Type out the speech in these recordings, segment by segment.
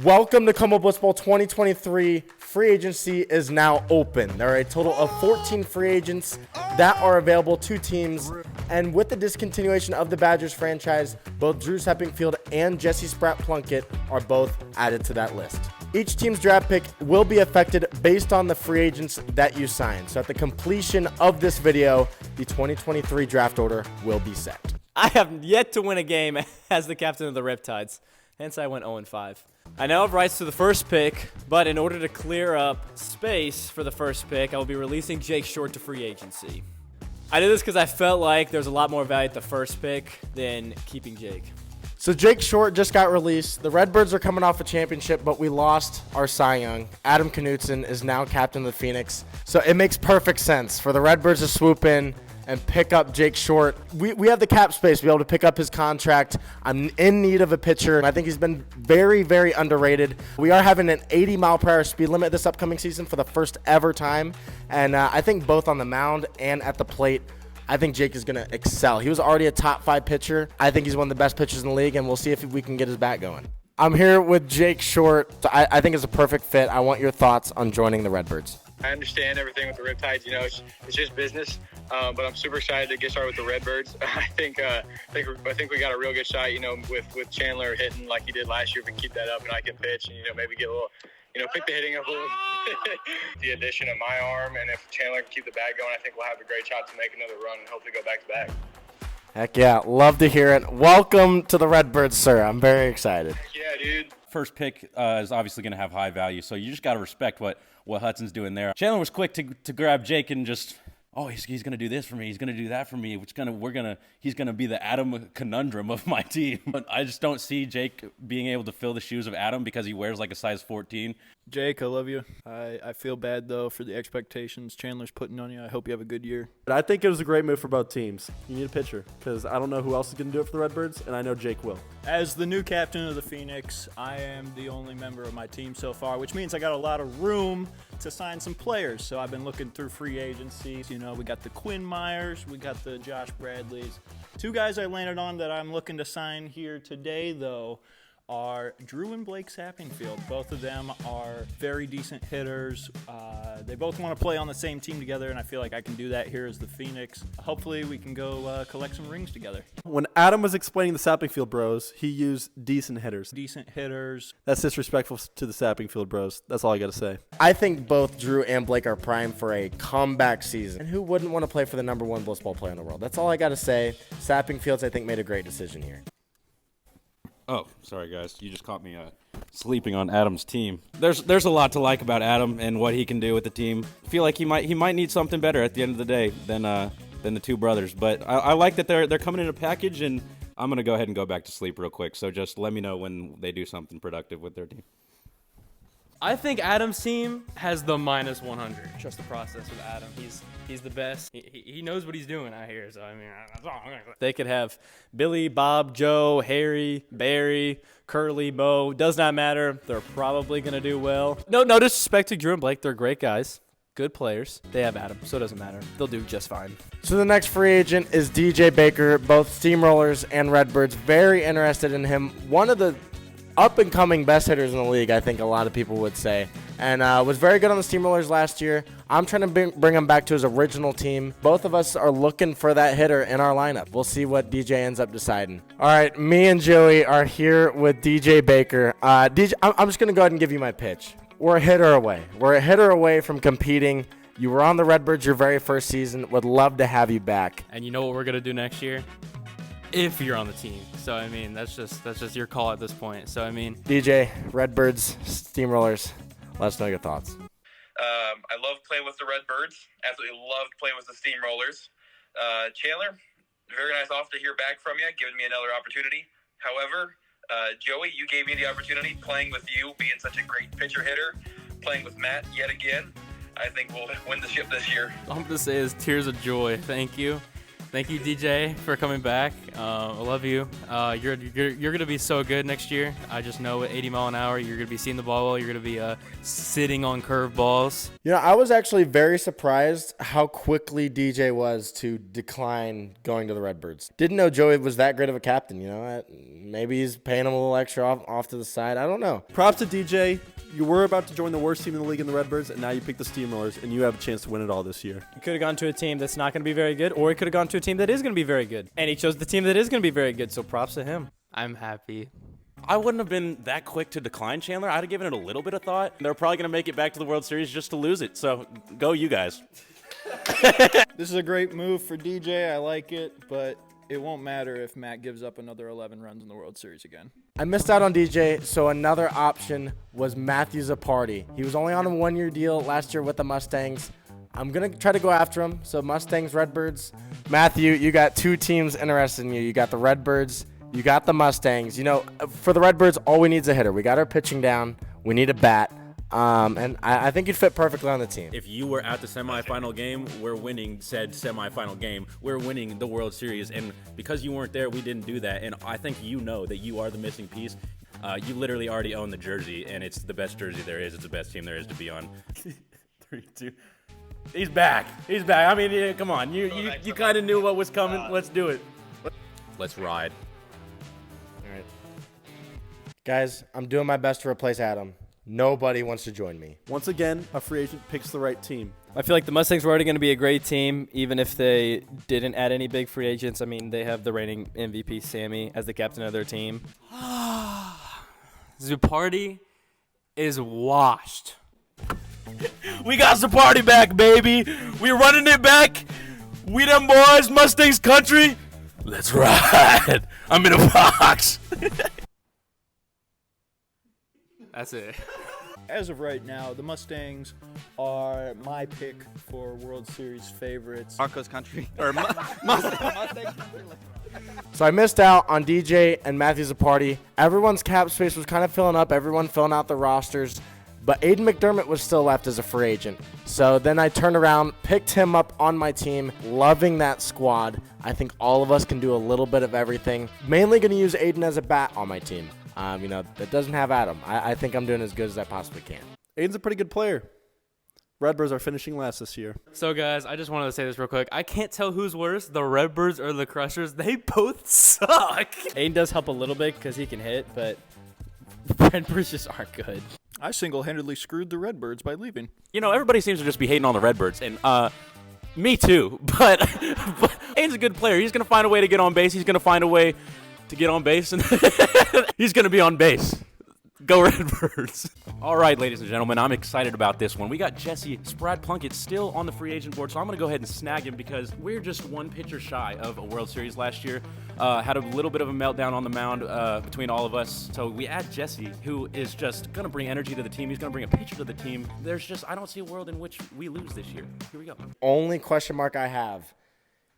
Welcome to Como Blitzball 2023. Free agency is now open. There are a total of 14 free agents that are available to teams. And with the discontinuation of the Badgers franchise, both Drew Sappingfield and Jesse Spratt-Plunkett are both added to that list. Each team's draft pick will be affected based on the free agents that you sign. So at the completion of this video, the 2023 draft order will be set. I have yet to win a game as the captain of the Riptides. Hence, I went 0-5. I now have rights to the first pick, but in order to clear up space for the first pick, I will be releasing Jake Short to free agency. I did this because I felt like there was a lot more value at the first pick than keeping Jake. So Jake Short just got released. The Redbirds are coming off a championship, but we lost our Cy Young. Adam Knutson is now captain of the Phoenix. So it makes perfect sense for the Redbirds to swoop in and pick up Jake Short. We have the cap space to be able to pick up his contract. I'm in need of a pitcher, and I think he's been very, very underrated. We are having an 80-mile-per-hour speed limit this upcoming season for the first ever time, and I think both on the mound and at the plate, I think Jake is going to excel. He was already a top-5 pitcher. I think he's one of the best pitchers in the league, and we'll see if we can get his bat going. I'm here with Jake Short. So I think it's a perfect fit. I want your thoughts on joining the Redbirds. I understand everything with the Riptides. You know, it's just business. But I'm super excited to get started with the Redbirds. I think we got a real good shot. You know, with Chandler hitting like he did last year. If we keep that up and I can pitch, and maybe get a little, pick the hitting up a little. The addition of my arm, and if Chandler can keep the bat going, I think we'll have a great shot to make another run and hopefully go back to back. Heck yeah, love to hear it. Welcome to the Redbirds, sir. I'm very excited. Heck yeah, dude. First pick is obviously going to have high value, so you just got to respect what Hudson's doing there. Chandler was quick to grab Jake and just, he's going to do this for me. He's going to do that for me. He's going to be the Adam conundrum of my team. But I just don't see Jake being able to fill the shoes of Adam because he wears like a size 14. Jake, I love you. I feel bad, though, for the expectations Chandler's putting on you. I hope you have a good year. I think it was a great move for both teams. You need a pitcher because I don't know who else is going to do it for the Redbirds, and I know Jake will. As the new captain of the Phoenix, I am the only member of my team so far, which means I got a lot of room to sign some players. So I've been looking through free agencies. We got the Quinn Myers, we got the Josh Bradleys. Two guys I landed on that I'm looking to sign here today, though, are Drew and Blake Sappingfield. Both of them are very decent hitters. They both want to play on the same team together, and I feel like I can do that here as the Phoenix. Hopefully we can go collect some rings together. When Adam was explaining the Sappingfield Bros, he used decent hitters. Decent hitters. That's disrespectful to the Sappingfield Bros. That's all I got to say. I think both Drew and Blake are primed for a comeback season. And who wouldn't want to play for the number one blitzball player in the world? That's all I got to say. Sappingfields, I think, made a great decision here. Oh, sorry, guys. You just caught me sleeping on Adam's team. There's a lot to like about Adam and what he can do with the team. I feel like he might need something better at the end of the day than the two brothers. But I like that they're coming in a package, and I'm going to go ahead and go back to sleep real quick. So just let me know when they do something productive with their team. I think Adam's team has the minus 100. Trust the process with Adam. He's the best. He knows what he's doing out here. So, that's all I'm going to say. They could have Billy, Bob, Joe, Harry, Barry, Curly, Bo. Does not matter. They're probably going to do well. No disrespect to Drew and Blake. They're great guys. Good players. They have Adam, so it doesn't matter. They'll do just fine. So the next free agent is DJ Baker. Both Steamrollers and Redbirds very interested in him. One of the up-and-coming best hitters in the league, I think a lot of people would say, and was very good on the Steamrollers last year. I'm trying to bring him back to his original team. Both of us are looking for that hitter in our lineup. We'll see what DJ ends up deciding. All right, me and Joey are here with DJ Baker. DJ, I'm just going to go ahead and give you my pitch. We're a hitter away. We're a hitter away from competing. You were on the Redbirds your very first season. Would love to have you back. And you know what we're going to do next year? If you're on the team. So, that's just your call at this point. So, DJ, Redbirds, Steamrollers, let us know your thoughts. I love playing with the Redbirds. Absolutely loved playing with the Steamrollers. Chandler, very nice offer to hear back from you, giving me another opportunity. However, Joey, you gave me the opportunity playing with you, being such a great pitcher hitter, playing with Matt yet again. I think we'll win the ship this year. All I'm going to say is tears of joy. Thank you. Thank you, DJ, for coming back. I love you. You're gonna be so good next year. I just know at 80 mile an hour, you're gonna be seeing the ball well. You're gonna be sitting on curved balls. You know, I was actually very surprised how quickly DJ was to decline going to the Redbirds. Didn't know Joey was that great of a captain. You know, maybe he's paying him a little extra off to the side. I don't know. Props to DJ. You were about to join the worst team in the league in the Redbirds, and now you pick the Steamrollers, and you have a chance to win it all this year. He could have gone to a team that's not going to be very good, or he could have gone to a team that is going to be very good. And he chose the team that is going to be very good, so props to him. I'm happy. I wouldn't have been that quick to decline Chandler. I'd have given it a little bit of thought. They're probably going to make it back to the World Series just to lose it. So go you guys. This is a great move for DJ. I like it, but it won't matter if Matt gives up another 11 runs in the World Series again. I missed out on DJ, so another option was Matthew Zuppardi. He was only on a one-year deal last year with the Mustangs. I'm going to try to go after him. So Mustangs, Redbirds. Matthew, you got two teams interested in you. You got the Redbirds. You got the Mustangs. You know, for the Redbirds, all we need is a hitter. We got our pitching down. We need a bat. And I think you'd fit perfectly on the team. If you were at the semifinal game, we're winning said semifinal game. We're winning the World Series. And because you weren't there, we didn't do that. And I think you know that you are the missing piece. You literally already own the jersey, and it's the best jersey there is. It's the best team there is to be on. 3, 2. He's back. He's back. I mean, yeah, come on. You kind of knew what was coming. Let's do it. Let's ride. All right. Guys, I'm doing my best to replace Adam. Nobody wants to join me. Once again, a free agent picks the right team. I feel like the Mustangs were already going to be a great team, even if they didn't add any big free agents. I mean, they have the reigning MVP, Sammy, as the captain of their team. Zuppardi is washed. We got Zuppardi back, baby. We're running it back. We them boys, Mustangs country. Let's ride. I'm in a box. That's it. As of right now, the Mustangs are my pick for World Series favorites. Marco's country. Or Mustang country. So I missed out on DJ and Matthew Zuppardi. Everyone's cap space was kind of filling up. Everyone filling out the rosters. But Aidan McDermott was still left as a free agent. So then I turned around, picked him up on my team, loving that squad. I think all of us can do a little bit of everything. Mainly going to use Aidan as a bat on my team. You know, that doesn't have Adam. I think I'm doing as good as I possibly can. Aiden's a pretty good player. Redbirds are finishing last this year. So, guys, I just wanted to say this real quick. I can't tell who's worse, the Redbirds or the Crushers. They both suck. Aiden does help a little bit because he can hit, but Redbirds just aren't good. I single-handedly screwed the Redbirds by leaving. You know, everybody seems to just be hating on the Redbirds, and me too. But Aiden's a good player. He's gonna find a way to get on base. He's gonna find a way to get on base, and he's gonna be on base. Go Redbirds. All right, ladies and gentlemen, I'm excited about this one. We got Jesse Spratt-Plunkett still on the free agent board, so I'm going to go ahead and snag him because we're just one pitcher shy of a World Series last year. Had a little bit of a meltdown on the mound between all of us. So we add Jesse, who is just going to bring energy to the team. He's going to bring a pitcher to the team. I don't see a world in which we lose this year. Here we go. Only question mark I have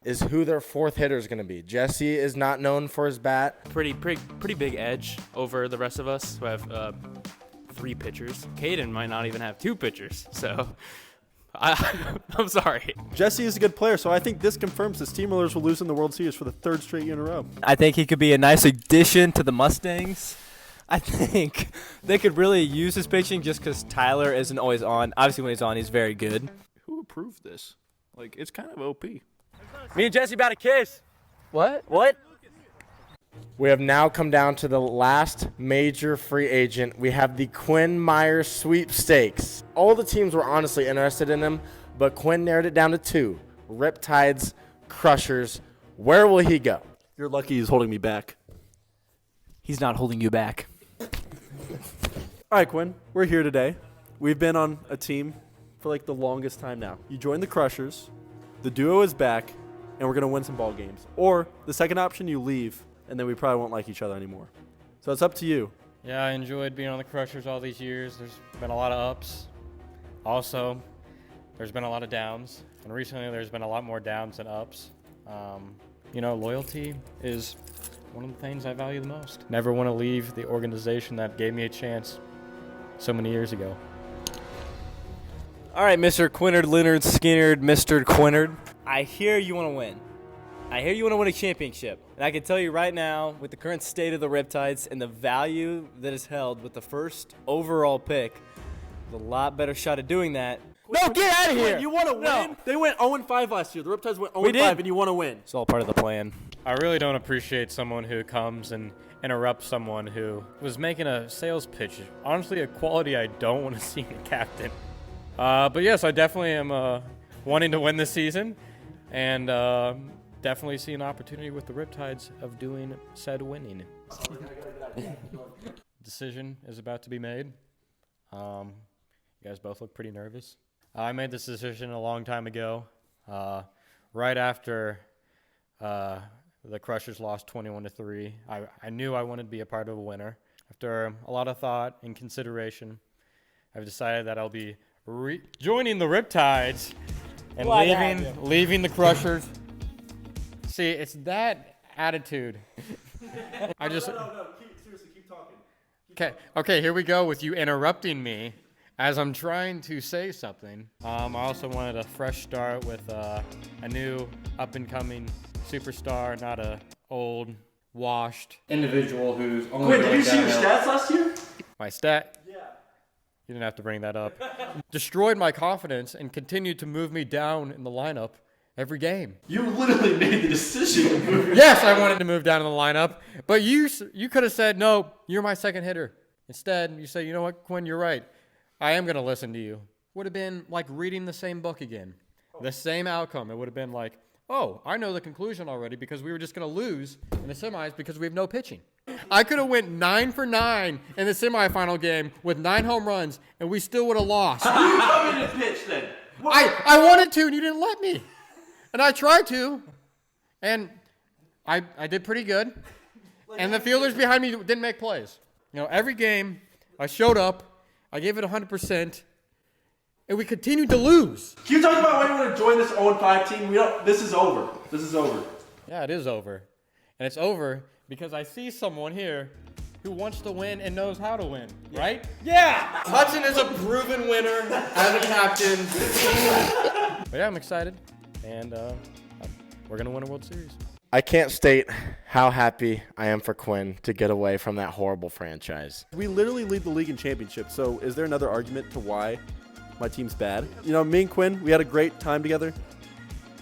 is who their fourth hitter is going to be. Jesse is not known for his bat. Pretty big edge over the rest of us who have 3 pitchers. Caden might not even have 2 pitchers, so I'm sorry. Jesse is a good player, so I think this confirms the Steamrollers will lose in the World Series for the 3rd straight year in a row. I think he could be a nice addition to the Mustangs. I think they could really use his pitching just because Tyler isn't always on. Obviously, when he's on, he's very good. Who approved this? Like, it's kind of OP. Me and Jesse about to kiss. What? We have now come down to the last major free agent. We have the Quinn Myers sweepstakes. All the teams were honestly interested in him, but Quinn narrowed it down to 2. Riptides, Crushers. Where will he go? You're lucky he's holding me back. He's not holding you back. All right, Quinn, we're here today. We've been on a team for like the longest time now. You joined the Crushers. The duo is back, and we're going to win some ball games. Or the second option, you leave, and then we probably won't like each other anymore. So it's up to you. Yeah, I enjoyed being on the Crushers all these years. There's been a lot of ups. Also, there's been a lot of downs. And recently, there's been a lot more downs than ups. You know, loyalty is one of the things I value the most. Never want to leave the organization that gave me a chance so many years ago. All right, Mr. Quinnard, Leonard, Skinnard, Mr. Quinnard. I hear you want to win. I hear you want to win a championship. And I can tell you right now, with the current state of the Riptides and the value that is held with the first overall pick, there's a lot better shot at doing that. No, get out of here. You want to win? No. They went 0-5 last year. The Riptides went 0-5, We did. and you want to win. It's all part of the plan. I really don't appreciate someone who comes and interrupts someone who was making a sales pitch. Honestly, a quality I don't want to see in a captain. But yes, I definitely am wanting to win this season, and definitely see an opportunity with the Riptides of doing said winning. Decision is about to be made. You guys both look pretty nervous. I made this decision a long time ago, right after the Crushers lost 21-3. I knew I wanted to be a part of a winner. After a lot of thought and consideration, I've decided that I'll be joining the Riptides and leaving the Crushers. See, it's that attitude. I just Seriously, keep talking. Okay, here we go with you interrupting me as I'm trying to say something. I also wanted a fresh start with a new up-and-coming superstar, not a old, washed individual who's only Quinn, did you see your stats last year? My stat? Yeah. You didn't have to bring that up. Destroyed my confidence and continued to move me down in the lineup every game. You literally made the decision to move your Yes, I wanted to move down in the lineup, but you could have said, no, you're my second hitter. Instead, you say, you know what, Quinn, you're right. I am going to listen to you. Would have been like reading the same book again. The same outcome. It would have been like, oh, I know the conclusion already because we were just going to lose in the semis because we have no pitching. I could have went 9 for 9 in the semifinal game with 9 home runs, and we still would have lost. You come in and pitch then. I wanted to, and you didn't let me. And I tried to, and I did pretty good. And the fielders behind me didn't make plays. You know, every game I showed up, I gave it 100%, and we continued to lose. Can you talk about why you want to join this 0-5 team? This is over. This is over. Yeah, it is over. And it's over because I see someone here who wants to win and knows how to win, right? Yeah! Hudson is a proven winner as a captain. But yeah, I'm excited, and we're going to win a World Series. I can't state how happy I am for Quinn to get away from that horrible franchise. We literally lead the league in championships, so is there another argument to why my team's bad? You know, me and Quinn, we had a great time together,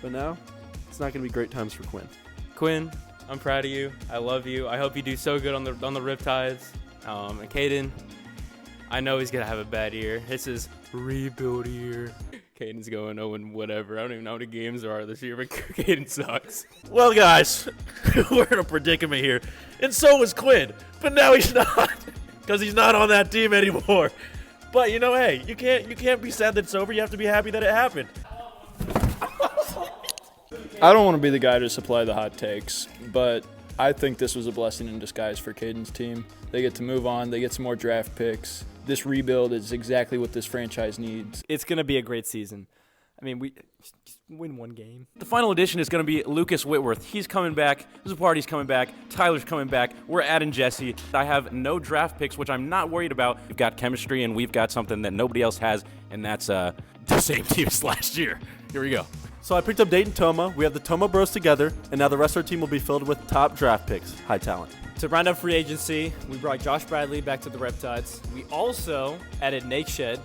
but now it's not going to be great times for Quinn. Quinn, I'm proud of you. I love you. I hope you do so good on the Riptides. And Caden, I know he's going to have a bad year. This is rebuild year. Caden's going 0 and whatever. I don't even know how many games there are this year, but Caden sucks. Well, guys, we're in a predicament here, and so is Quinn. But now he's not, because he's not on that team anymore. But you know, hey, you can't be sad that it's over. You have to be happy that it happened. I don't want to be the guy to supply the hot takes, but I think this was a blessing in disguise for Caden's team. They get to move on. They get some more draft picks. This rebuild is exactly what this franchise needs. It's going to be a great season. I mean, we just win one game. The final edition is going to be Lucas Whitworth. He's coming back. Zuppardi's coming back. Tyler's coming back. We're adding Jesse. I have no draft picks, which I'm not worried about. We've got chemistry, and we've got something that nobody else has, and that's the same team as last year. Here we go. So I picked up Dayton Thoma. We have the Thoma Bros together, and now the rest of our team will be filled with top draft picks, high talent. To round up free agency, we brought Josh Bradley back to the Riptides. We also added Nate Shed,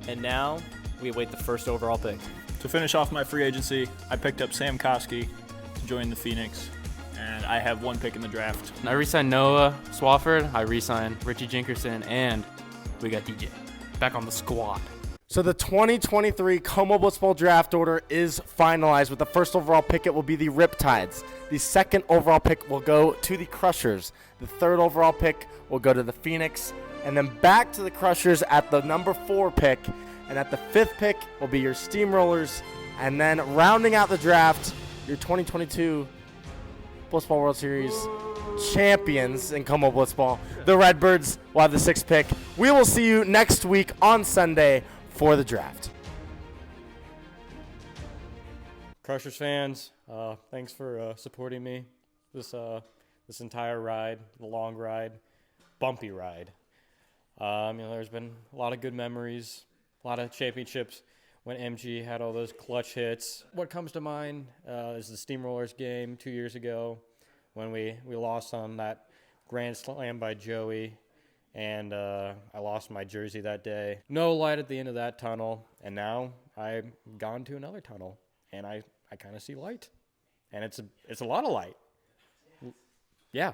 and now we await the first overall pick. To finish off my free agency, I picked up Sam Koske to join the Phoenix, and I have 1 pick in the draft. I re-signed Noah Swafford. I re-signed Richie Jinkerson, and we got DJ back on the squad. So the 2023 Como Blitzball Draft order is finalized. With the first overall pick, it will be the Riptides. The second overall pick will go to the Crushers. The third overall pick will go to the Phoenix. And then back to the Crushers at the number 4 pick. And at the 5th pick will be your Steamrollers. And then rounding out the draft, your 2022 Blitzball World Series champions in Como Blitzball, the Redbirds, will have the 6th pick. We will see you next week on Sunday for the draft. Crushers fans, thanks for supporting me this entire ride, the long ride, bumpy ride. There's been a lot of good memories, a lot of championships when MG had all those clutch hits. What comes to mind is the Steamrollers game 2 years ago when we lost on that grand slam by Joey, and I lost my jersey that day. No light at the end of that tunnel, and now I've gone to another tunnel, and I kind of see light, and it's a lot of light. Yeah.